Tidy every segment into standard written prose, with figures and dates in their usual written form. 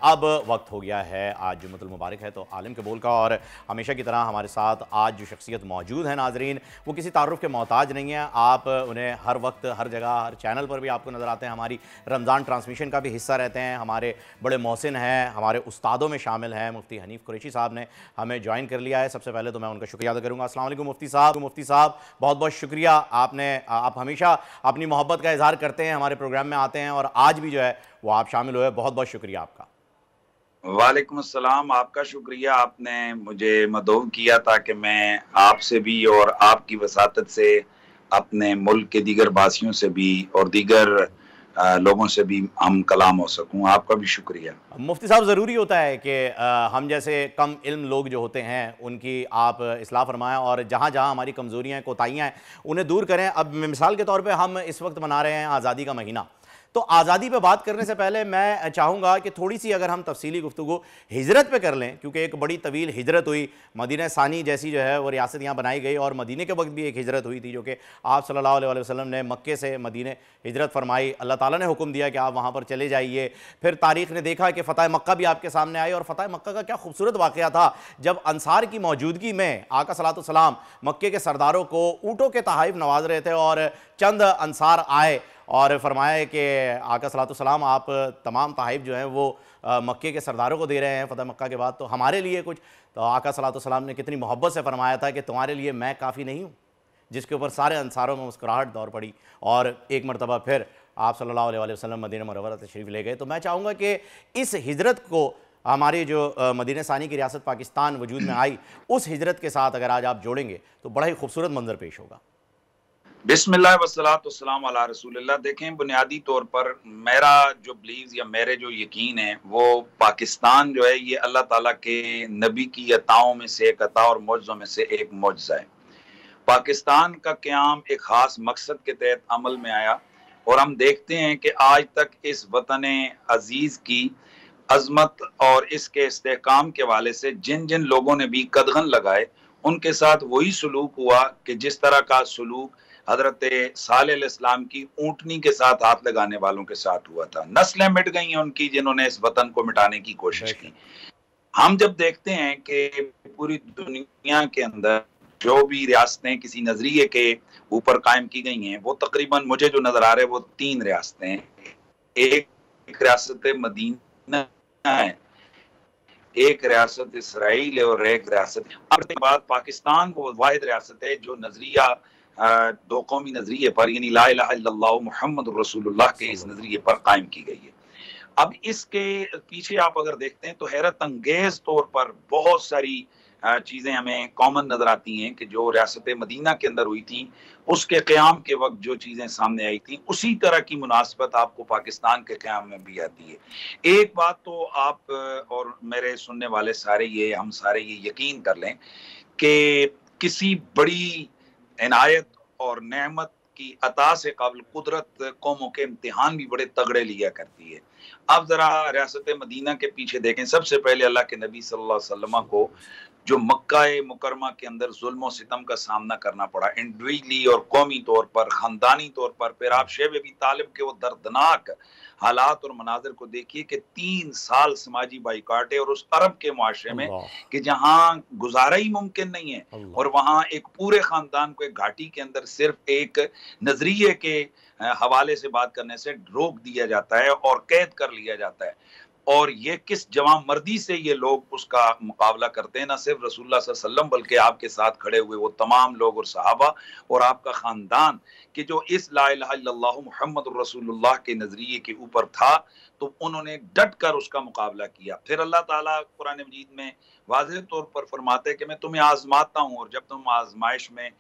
अब वक्त हो गया है, आज जुम्मतुल मुबारक है, तो आलिम के बोल का। और हमेशा की तरह हमारे साथ आज जो शख्सियत मौजूद है नाजरीन, वो किसी तारुफ के मोहताज नहीं है। आप उन्हें हर वक्त हर जगह हर चैनल पर भी आपको नज़र आते हैं। हमारी रमज़ान ट्रांसमिशन का भी हिस्सा रहते हैं। हमारे बड़े मोहसिन हैं, हमारे उस्तादों में शामिल हैं। मुफ्ती हनीफ कुरैशी साहब ने हमें ज्वाइन कर लिया है। सबसे पहले तो मैं उनका शुक्रिया अदा करूँगा। अस्सलाम वालेकुम मुफ्ती साहब। मुफ्ती साहब, बहुत बहुत शुक्रिया। आप हमेशा अपनी मोहब्बत का इजहार करते हैं, हमारे प्रोग्राम में आते हैं और आज भी जो है वो आप शामिल हुए। बहुत बहुत शुक्रिया आपका। वालेकुम अस्सलाम, आपका शुक्रिया। आपने मुझे मदऊ किया ताकि मैं आपसे भी और आपकी वसातत से अपने मुल्क के दीगर बासियों से भी और दीगर लोगों से भी हम कलाम हो सकूं। आपका भी शुक्रिया। मुफ्ती साहब, ज़रूरी होता है कि हम जैसे कम इल्म लोग जो होते हैं उनकी आप इस्लाह फरमाएं और जहाँ जहाँ हमारी कमज़ोरियाँ हैं, कोताहियाँ हैं, उन्हें दूर करें। अब मिसाल के तौर पे हम इस वक्त मना रहे हैं आज़ादी का महीना, तो आज़ादी पे बात करने से पहले मैं चाहूँगा कि थोड़ी सी अगर हम तफसीली गुफ्तगू हिजरत पे कर लें, क्योंकि एक बड़ी तवील हिजरत हुई। मदीना सानी जैसी जो है वो रियासत यहाँ बनाई गई और मदीने के वक्त भी एक हिजरत हुई थी, जो कि आप सल्लल्लाहु अलैहि वसल्लम ने मक्के से मदीने हिजरत फरमाई। अल्लाह ताला ने हुक्म दिया कि आप वहाँ पर चले जाइए। फिर तारीख़ ने देखा कि फ़तह मक्का भी आपके सामने आई, और फ़तह मक्का का क्या खूबसूरत वाक़या था जब अंसार की मौजूदगी में आका सलातो सलाम मक्के के सरदारों को ऊँटों के तहाइफ नवाज रहे थे, और चंद अंसार आए और फरमाया कि आका सलातो सलाम आप तमाम तहाइफ जो हैं वो मक्के के सरदारों को दे रहे हैं फ़तह मक्का के बाद, तो हमारे लिए कुछ। तो आका सलातो सलाम ने कितनी मोहब्बत से फरमाया था कि तुम्हारे लिए मैं काफ़ी नहीं हूँ, जिसके ऊपर सारे अंसारों में मुस्कुराहट दौड़ पड़ी और एक मरतबा फिर आप सल्लल्लाहु अलैहि वसल्लम मदीना मुनव्वरा तशरीफ़ ले गए। तो मैं चाहूँगा कि इस हिजरत को, हमारी जो मदीना सानी की रियासत पाकिस्तान वजूद में आई, उस हिजरत के साथ अगर आज आप जोड़ेंगे तो बड़ा ही खूबसूरत मंजर पेश होगा। बिस्मिल्लाह वस्सलातु वस्सलाम अला रसूलिल्लाह। देखें, बुनियादी तौर पर मेरा जो बिलीव या मेरे जो यकीन है वो पाकिस्तान जो है ये अल्लाह ताला के नबी की अताओं में से एक अता और मौजज़ों में से एक मौजज़ा है। पाकिस्तान का क़याम एक ख़ास मकसद के तहत अमल में आया और हम देखते हैं कि आज तक इस वतन अजीज़ की अजमत और इसके इस्तेहकाम के वाले से जिन जिन लोगों ने भी कदगन लगाए उनके साथ वही सलूक हुआ कि जिस तरह का सलूक हजरत सालेह इस्लाम की ऊँटनी के साथ हाथ लगाने वालों के साथ हुआ था। नस्लें मिट गई हैं उनकी जिन्होंने इस वतन को मिटाने की कोशिश की। हम जब देखते हैं कि पूरी दुनिया के अंदर जो भी रियासतें किसी नजरिए के ऊपर कायम की गई हैं, वो तकरीबन मुझे जो नजर आ रहे हैं वो 3 रियासतें हैं। एक रियासत मदीना है, एक रियासत इसराइल है और एक रियासत के बाद पाकिस्तान वो वाहिद रियासत है जो नजरिया दो कौमी नजरिए पर यानी ला इलाहा इल्लल्लाह मुहम्मदुर रसूलुल्लाह के इस नजरिए पर कायम की गई है। अब इसके पीछे आप अगर देखते हैं तो हैरत अंगेज तौर पर बहुत सारी चीज़ें हमें कॉमन नजर आती हैं कि जो रियासत मदीना के अंदर हुई थी उसके क़याम के वक्त जो चीज़ें सामने आई थी उसी तरह की मुनासबत आपको पाकिस्तान के क़याम में भी आती है। एक बात तो आप और मेरे सुनने वाले सारे हम सारे ये यकीन कर लें कि किसी बड़ी इनायत और नेमत की अता से काबिल कुदरत कौमों के इम्तिहान भी बड़े तगड़े लिया करती है। अब जरा रियासत मदीना के पीछे देखें। सबसे पहले अल्लाह के नबी सल्लल्लाहु अलैहि वसल्लम को जो मक्का मुकरमा के अंदर जुल्म और सितम का सामना करना पड़ा, इंडिविजुअली और कौमी तौर पर, खानदानी तौर पर, फिर आप शेब अबी तालिब के वो दर्दनाक हालात और मनाजिर को देखिए कि 3 साल समाजी बाइकाट है और उस अरब के मुआशरे में कि जहाँ गुजारा ही मुमकिन नहीं है और वहाँ एक पूरे खानदान को एक घाटी के अंदर सिर्फ एक नजरिए के हवाले से बात करने से रोक दिया जाता है और कैद कर लिया जाता है। और ये किस जवां मर्दी से ये लोग उसका मुकाबला करते हैं, ना सिर्फ रसूलुल्लाह सल्लल्लाहु अलैहि वसल्लम बल्कि आपके साथ खड़े हुए वो तमाम लोग और सहाबा और आपका खानदान कि जो इस ला इलाहा इल्लल्लाह मुहम्मदुर रसूलुल्लाह के नजरिए के ऊपर था, तो उन्होंने डट कर उसका मुकाबला किया। फिर अल्लाह ताला कुरान मजीद में वाज़ेह तौर पर फरमाते हैं कि मैं तुम्हें आजमाता हूँ और जब तुम आजमाइश में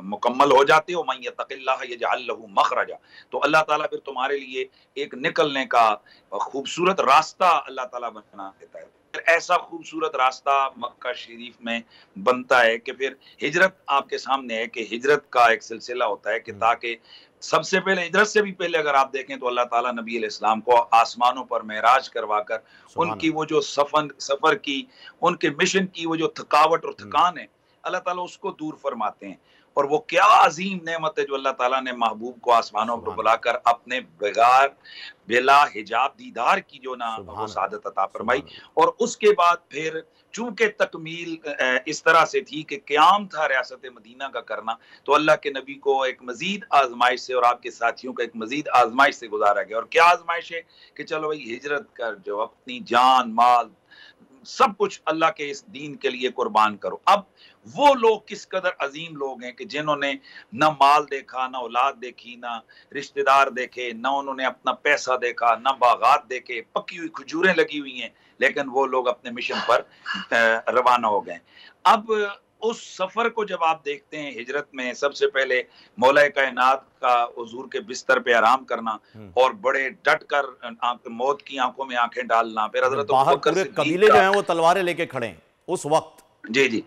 मुकम्मल हो जाते हो, मन यत्तक़िल्लाह यजअल लहू मखरजा, तो अल्लाह ताला फिर तुम्हारे लिए एक निकलने का खूबसूरत रास्ता अल्लाह ताला बना देता है। फिर ऐसा खूबसूरत रास्ता मक्का शरीफ में बनता है कि फिर हिजरत आपके सामने है कि हिजरत का एक सिलसिला होता है कि ताकि सबसे पहले हिजरत से भी पहले अगर आप देखें तो अल्लाह ताला नबी अलैहिस्सलाम को आसमानों पर मेराज करवाकर उनकी वो जो सफर की, उनके मिशन की वो जो थकावट और थकान है, अल्लाह ताला उसको दूर फरमाते हैं और वो क्या अजीम नेमत है जो अल्लाह ताला ने महबूब को आसमानों पर बुलाकर अपने बगैर बिला हिजाब दीदार की जो ना वो सादत अता फरमाई। और उसके बाद फिर चूंकि तकमील इस तरह से थी कि क़याम था रियासत मदीना का करना, तो अल्लाह के नबी को एक मजीद आजमाइश से और आपके साथियों को एक मजीद आजमाइश से गुजारा गया। और क्या आजमाइश है कि चलो भाई हिजरत कर, जो अपनी जान माल सब कुछ अल्लाह के इस दीन के लिए कुर्बान करो। अब वो लोग किस कदर अजीम लोग हैं कि जिन्होंने न माल देखा, न औलाद देखी, न रिश्तेदार देखे, न उन्होंने अपना पैसा देखा, न बागात देखे, पकी हुई खजूरें लगी हुई हैं, लेकिन वो लोग अपने मिशन पर रवाना हो गए। अब उस सफर को जब आप देखते हैं, हिजरत में सबसे पहले मौला कायनात का हुजूर के बिस्तर पे आराम करना और बड़े डट कर मौत की आंखों में आंखें डालना, फिर हजरत बाहर पूरे कबीले जो हैं वो तलवारें लेके खड़े हैं उस वक्त। जी जी।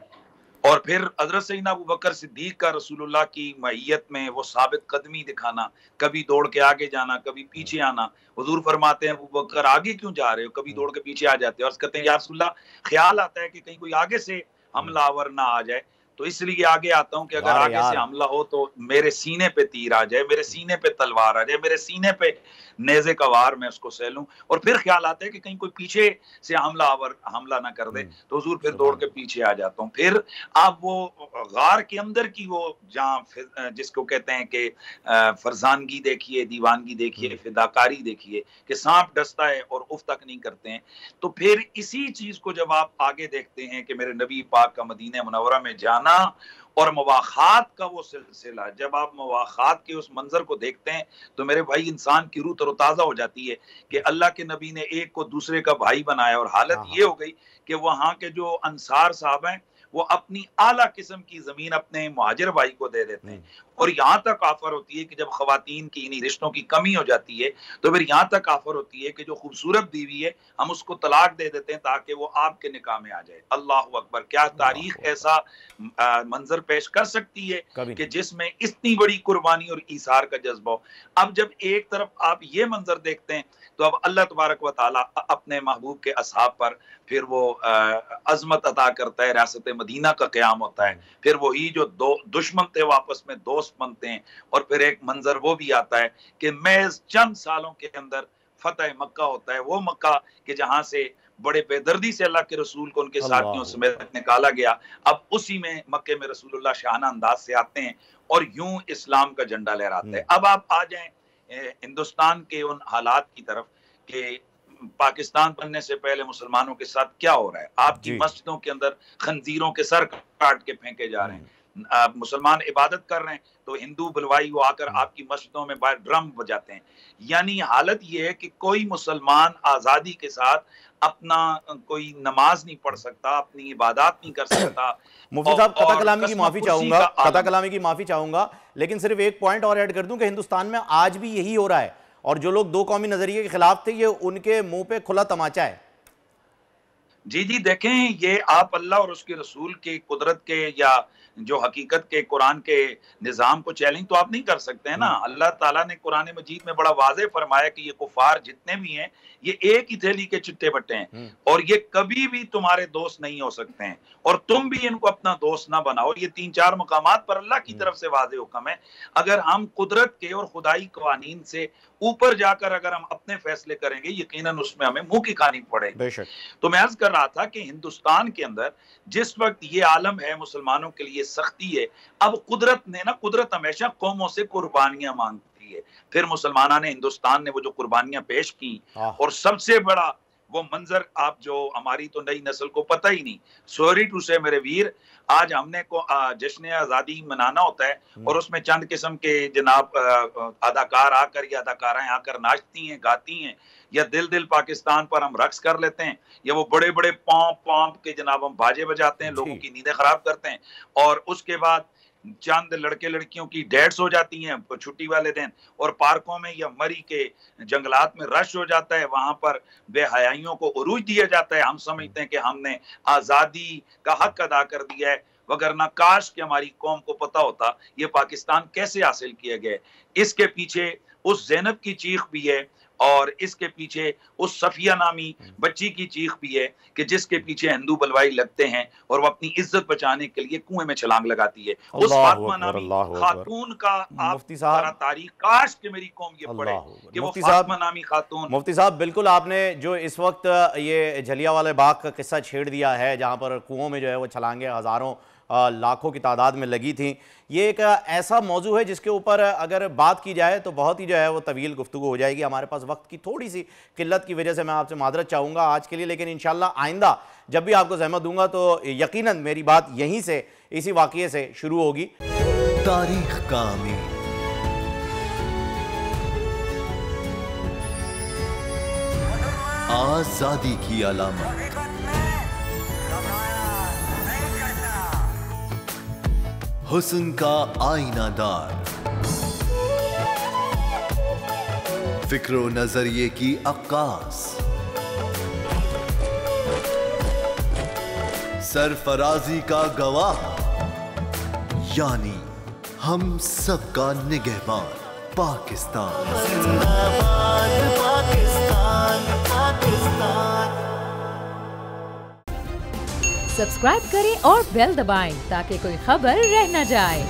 और फिर हजरत सैयदना अबू बकर सिद्दीक का रसूलुल्लाह की मईयत में वो साबित कदमी दिखाना, कभी दौड़ के आगे जाना, कभी पीछे आना। हुजूर फरमाते हैं अबू बकर आगे क्यों जा रहे हो, कभी दौड़ के पीछे आ जाते हो। और कहते हैं या रसूलुल्लाह, ख्याल आता है कि कहीं कोई आगे से हमलावर ना आ जाए, तो इसलिए आगे आता हूं कि अगर आगे से हमला हो तो मेरे सीने पे तीर आ जाए, मेरे सीने पे तलवार आ जाए, मेरे सीने पे नेज़े का वार मैं उसको सह लूं। और फिर ख्याल आता है कि कहीं कोई पीछे से हमला ना कर दे, तो हुजूर फिर दौड़ के पीछे आ जाता हूं। फिर आप वो गार के अंदर की वो जहां जिसको कहते हैं कि फरजानगी देखिए, दीवानगी देखिए, फिदाकारी देखिए कि सांप डसता है और उफ तक नहीं करते हैं। तो फिर इसी चीज को जब आप आगे देखते हैं कि मेरे नबी पाक का मदीना मुनव्वरा में जाना और मवाखात का वो सिलसिला, जब आप मवाखात के उस मंजर को देखते हैं तो मेरे भाई इंसान की रूह तरोताजा हो जाती है कि अल्लाह के नबी ने एक को दूसरे का भाई बनाया। और हालत ये हो गई कि वहां के जो अंसार साहब हैं वो अपनी आला किस्म की जमीन अपने मुहाजिर भाई को दे देते हैं। और यहाँ तक ऑफर होती है कि जब खवातीन की इन्हीं रिश्तों की कमी हो जाती है तो फिर यहाँ तक ऑफर होती है कि जो खूबसूरत बीवी है हम उसको तलाक दे देते हैं ताकि वो आपके निकाह में आ जाए। अल्लाह अकबर, क्या तारीख ऐसा मंजर पेश कर सकती है कि जिसमें इतनी बड़ी कुर्बानी और ईसार का जज्बा हो। अब जब एक तरफ आप ये मंजर देखते हैं तो अब अल्लाह तबारक व तआला अपने महबूब के असहाब पर फिर वो अजमत अता करता है, रियासत मदीना का क़याम होता है। फिर वही जो दो दुश्मन थे वापस में दोस्त बनते हैं। और फिर एक मंजर वो भी आता है कि महज चंद सालों के अंदर फतह मक्का होता है, वो मक्का कि जहां से बड़े बेदर्दी से अल्लाह के रसूल को उनके साथियों समेत निकाला गया। अब उसी में मक्के में रसूलुल्लाह शाहाना अंदाज से आते हैं और यूं इस्लाम का झंडा लहराते हैं। अब आप आ जाएं हिंदुस्तान के उन हालात की तरफ कि पाकिस्तान बनने से पहले मुसलमानों के साथ क्या हो रहा है। आपकी मस्जिदों के अंदर खंजीरों के सर काट के फेंके जा रहे हैं। आप मुसलमान इबादत कर रहे हैं तो हिंदू बलवाई वो आकर आपकी मस्जिदों में बाहर ड्रम बजाते हैं। यानी हालत ये है कि कोई मुसलमान आजादी के साथ अपना कोई नमाज नहीं पढ़ सकता, अपनी इबादत नहीं कर सकता। मुफ्ती साहब, कता कलामी की माफी चाहूंगा, कता कलामी की माफी चाहूंगा, लेकिन सिर्फ एक पॉइंट और ऐड कर दूं कि हिंदुस्तान में आज भी यही हो रहा है और जो लोग दो कौमी नजरिए के खिलाफ थे ये उनके मुंह पे खुला तमाचा है। जी जी, देखें, ये आप अल्लाह और उसके रसूल के कुदरत के या जो हकीकत के कुरान के निज़ाम को चैलेंज तो आप नहीं कर सकते हैं ना। अल्लाह ताला ने कुरान मजीद में बड़ा वाज़ेह फरमाया कि ये कुफार जितने भी हैं ये एक ही थैली के चिट्टे बट्टे हैं और ये कभी भी तुम्हारे दोस्त नहीं हो सकते हैं और तुम भी इनको अपना दोस्त ना बनाओ। ये 3-4 मकामात पर अल्लाह की तरफ से वाज़ेह हुक्म है। अगर हम कुदरत के और खुदाई कवानीन से ऊपर जाकर अगर हम अपने फैसले करेंगे यकीनन उसमें हमें मुंह की खानी पड़ेगी। तो मैं अर्ज कर रहा था कि हिंदुस्तान के अंदर जिस वक्त ये आलम है मुसलमानों के लिए सख्ती है, अब कुदरत हमेशा कौमों से कुर्बानियां मांगती है। फिर मुसलमाना ने हिंदुस्तान ने वो जो कुर्बानियां पेश की और सबसे बड़ा वो मंजर आप जो हमारी तो नई नस्ल को पता ही नहीं, सॉरी टू से मेरे वीर, आज हमने को जश्न आज़ादी मनाना होता है और उसमें चंद किस्म के जनाब अदाकार आकर या अदाकाराएं आकर नाचती हैं, गाती हैं, या दिल दिल पाकिस्तान पर हम रक्स कर लेते हैं, या वो बड़े बड़े पॉम्प के जनाब हम बाजे बजाते हैं, लोगों की नींदें खराब करते हैं और उसके बाद चंद लड़के लड़कियों की डेट्स हो जाती हैं छुट्टी वाले दिन और पार्कों में या मरी के जंगलात में रश हो जाता है, वहां पर बेहयाइयों को उरूज दिया जाता है। हम समझते हैं कि हमने आज़ादी का हक अदा कर दिया है, वगरना काश कि हमारी कौम को पता होता ये पाकिस्तान कैसे हासिल किया गया। इसके पीछे उस ज़ैनब की चीख भी है और इसके पीछे उस सफिया नामी बच्ची की चीख भी है कि जिसके पीछे हिंदू बलवाई लगते हैं और वो अपनी इज्जत बचाने के लिए कुएं में छलांग लगाती है। उस फातिमा नामी खातून का आप मुफ्ती साहब, तारीख, काश कि मेरी कौम ये पढ़े कि वो फातिमा नामी खातून। मुफ्ती साहब, बिल्कुल आपने जो इस वक्त ये जलियांवाला बाग का किस्सा छेड़ दिया है, जहां पर कुओं में जो है वो छलांगे हजारों लाखों की तादाद में लगी थी, ये एक ऐसा मौजू है जिसके ऊपर अगर बात की जाए तो बहुत ही जो है वो तवील गुफ्तगू हो जाएगी। हमारे पास वक्त की थोड़ी सी किल्लत की वजह से मैं आपसे मादरत चाहूँगा आज के लिए, लेकिन इंशाल्लाह आइंदा जब भी आपको ज़हमत दूंगा तो यकीनन मेरी बात यहीं से, इसी वाक़ये से शुरू होगी। तारीख का अमीर, आजादी की अलामत, हुस्न का आईनादार, फिक्रो नजरिए की अक्कास, सरफराजी का गवाह, यानी हम सबका निगहबान पाकिस्तान। सब्सक्राइब करें और बेल दबाएं ताकि कोई खबर रह न जाए।